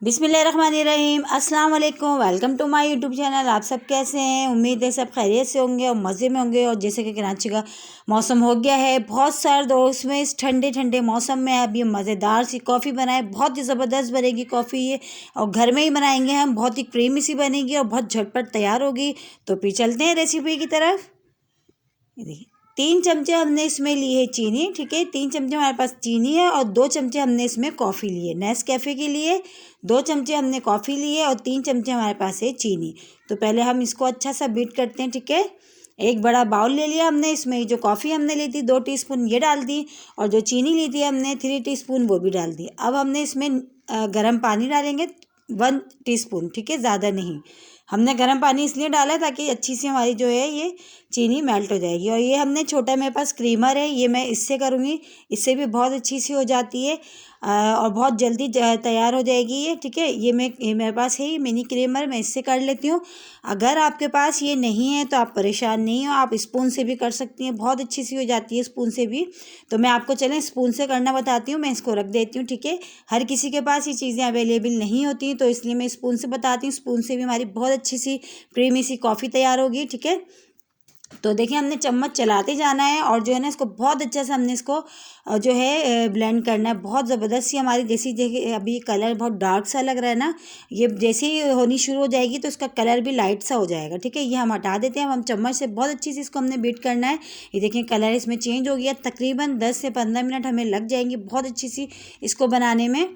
बिस्मिल्लाहिर्रहमानिर्रहीम अस्सलाम वालेकुम। Welcome to my YouTube channel. आप सब कैसे हैं? उम्मीद है सब खैरियत से होंगे और मज़े में होंगे। और जैसे कि कराची का मौसम हो गया है बहुत सर्द, और उसमें इस ठंडे ठंडे मौसम में अब ये मज़ेदार सी कॉफ़ी बनाए। बहुत ही ज़बरदस्त बनेगी कॉफ़ी ये, और घर में ही बनाएंगे हम। बहुत ही क्रीमी सी बनेगी और बहुत झटपट तैयार होगी। तो फिर चलते हैं रेसिपी की तरफ। ये देखिए 3 चमचे हमने इसमें ली है चीनी। ठीक है, 3 चमचे हमारे पास चीनी है और 2 चमचे हमने इसमें कॉफ़ी ली है। नेस्कैफ़े के लिए 2 चमचे हमने कॉफ़ी ली है और 3 चमचे हमारे पास है चीनी। तो पहले हम इसको अच्छा सा बीट करते हैं। ठीक है, एक बड़ा बाउल ले लिया हमने, इसमें जो कॉफ़ी हमने ली थी 2 टीस्पून ये डाल दी, और जो चीनी ली थी हमने 3 टीस्पून वो भी डाल दी। अब हमने इसमें गर्म पानी डालेंगे 1 टीस्पून। ठीक है, ज़्यादा नहीं। हमने गर्म पानी इसलिए डाला है ताकि अच्छी सी हमारी जो है ये चीनी मेल्ट हो जाएगी। और ये हमने छोटा, मेरे पास क्रीमर है, ये मैं इससे करूँगी। इससे भी बहुत अच्छी सी हो जाती है और बहुत जल्दी तैयार हो जाएगी ये। ठीक है, ये मेरे पास है ये मिनी क्रीमर, मैं इससे कर लेती हूँ। अगर आपके पास ये नहीं है तो आप परेशान नहीं हो, आप स्पून से भी कर सकती हैं, बहुत अच्छी सी हो जाती है स्पून से भी। तो मैं आपको चलें स्पून से करना बताती हूँ। मैं इसको रख देती हूँ। ठीक है, हर किसी के पास ये चीज़ें अवेलेबल नहीं होती, तो इसलिए मैं स्पून से बताती हूँ। स्पून से भी हमारी बहुत अच्छी सी क्रीमी सी कॉफ़ी तैयार होगी। ठीक है, तो देखिए हमने चम्मच चलाते जाना है और जो है ना इसको बहुत अच्छे से हमने इसको जो है ब्लेंड करना है। बहुत ज़बरदस्त सी हमारी, जैसी देखिए अभी कलर बहुत डार्क सा लग रहा है ना, ये जैसे ही होनी शुरू हो जाएगी तो इसका कलर भी लाइट सा हो जाएगा। ठीक है, ये हम हटा देते हैं। हम चम्मच से बहुत अच्छी से इसको हमने बीट करना है। ये देखिए कलर इसमें चेंज हो गया। तकरीबन 10 से 15 मिनट हमें लग जाएंगे बहुत अच्छी सी इसको बनाने में।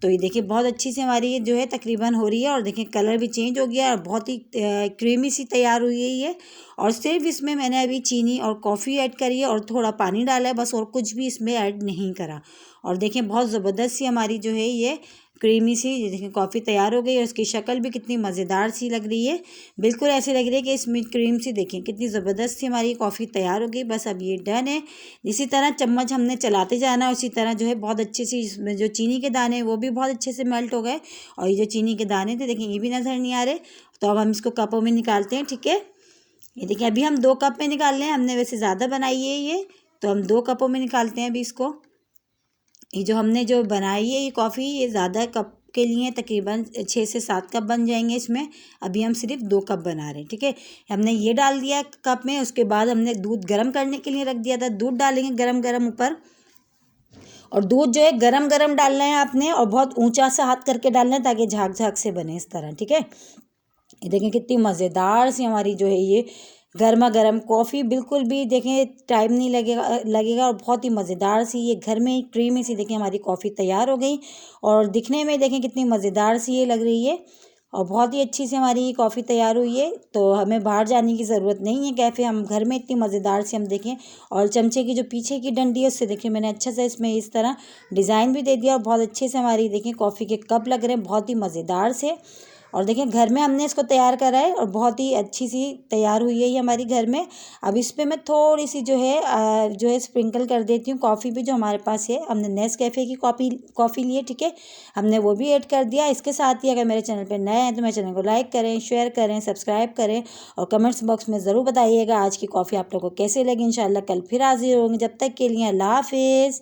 तो ये देखिए बहुत अच्छी सी हमारी ये जो है तकरीबन हो रही है, और देखिए कलर भी चेंज हो गया और बहुत ही क्रीमी सी तैयार हुई है ये। और सिर्फ इसमें मैंने अभी चीनी और कॉफ़ी ऐड करी है और थोड़ा पानी डाला है बस, और कुछ भी इसमें ऐड नहीं करा। और देखिए बहुत ज़बरदस्त सी हमारी जो है ये क्रीमी सी, ये देखिए कॉफ़ी तैयार हो गई और इसकी शक्ल भी कितनी मज़ेदार सी लग रही है। बिल्कुल ऐसे लग रही है कि इसमें क्रीम सी, देखिए कितनी ज़बरदस्त सी हमारी कॉफ़ी तैयार हो गई। बस अब ये डन है। इसी तरह चम्मच हमने चलाते जाना, उसी तरह जो है बहुत अच्छे से इसमें जो चीनी के दाने हैं वो भी बहुत अच्छे से मेल्ट हो गए। और ये जो चीनी के दाने थे देखिए ये भी नज़र नहीं आ रहे। तो अब हम इसको कपों में निकालते हैं। ठीक है, ये देखिए अभी हम 2 कप में निकाल रहे हैं। हमने वैसे ज़्यादा बनाई है ये, तो हम 2 कपों में निकालते हैं अभी इसको। ये जो हमने जो बनाई है ये कॉफ़ी, ये ज़्यादा कप के लिए तकरीबन 6 से 7 कप बन जाएंगे इसमें। अभी हम सिर्फ 2 कप बना रहे हैं। ठीक है, हमने ये डाल दिया कप में। उसके बाद हमने दूध गर्म करने के लिए रख दिया था। दूध डालेंगे गरम गरम ऊपर, और दूध जो है गरम गरम डालना है आपने, और बहुत ऊंचा सा हाथ करके डालना है ताकि झाग झाग से बने इस तरह। ठीक है, ये देखें कितनी मज़ेदार सी हमारी जो है ये गर्मा गर्म कॉफ़ी, बिल्कुल भी देखें टाइम नहीं लगेगा और बहुत ही मज़ेदार सी ये घर में ही क्रीमी सी देखिए हमारी कॉफ़ी तैयार हो गई। और दिखने में देखें कितनी मज़ेदार सी ये लग रही है, और बहुत ही अच्छी सी हमारी ये कॉफ़ी तैयार हुई है। तो हमें बाहर जाने की ज़रूरत नहीं है कैफ़े, हम घर में इतनी मज़ेदार सी हम देखें। और चमचे की जो पीछे की डंडी है उससे देखिए मैंने अच्छा सा इसमें इस तरह डिज़ाइन भी दे दिया, और बहुत अच्छे से हमारी देखें कॉफ़ी के कप लग रहे हैं बहुत ही मज़ेदार से। और देखिए घर में हमने इसको तैयार करा है और बहुत ही अच्छी सी तैयार हुई है ये हमारी घर में। अब इस पे मैं थोड़ी सी जो है स्प्रिंकल कर देती हूँ कॉफ़ी भी जो हमारे पास है। हमने नेस्कैफ़े की कॉफ़ी ली है। ठीक है, हमने वो भी ऐड कर दिया। इसके साथ ही अगर मेरे चैनल पर नए हैं तो मेरे चैनल को लाइक करें, शेयर करें, सब्सक्राइब करें, और कमेंट्स बॉक्स में ज़रूर बताइएगा आज की कॉफ़ी आप लोगों को कैसे लगी। इंशाल्लाह कल फिर हाजिर होंगे। जब तक के लिए अल्लाह हाफिज़।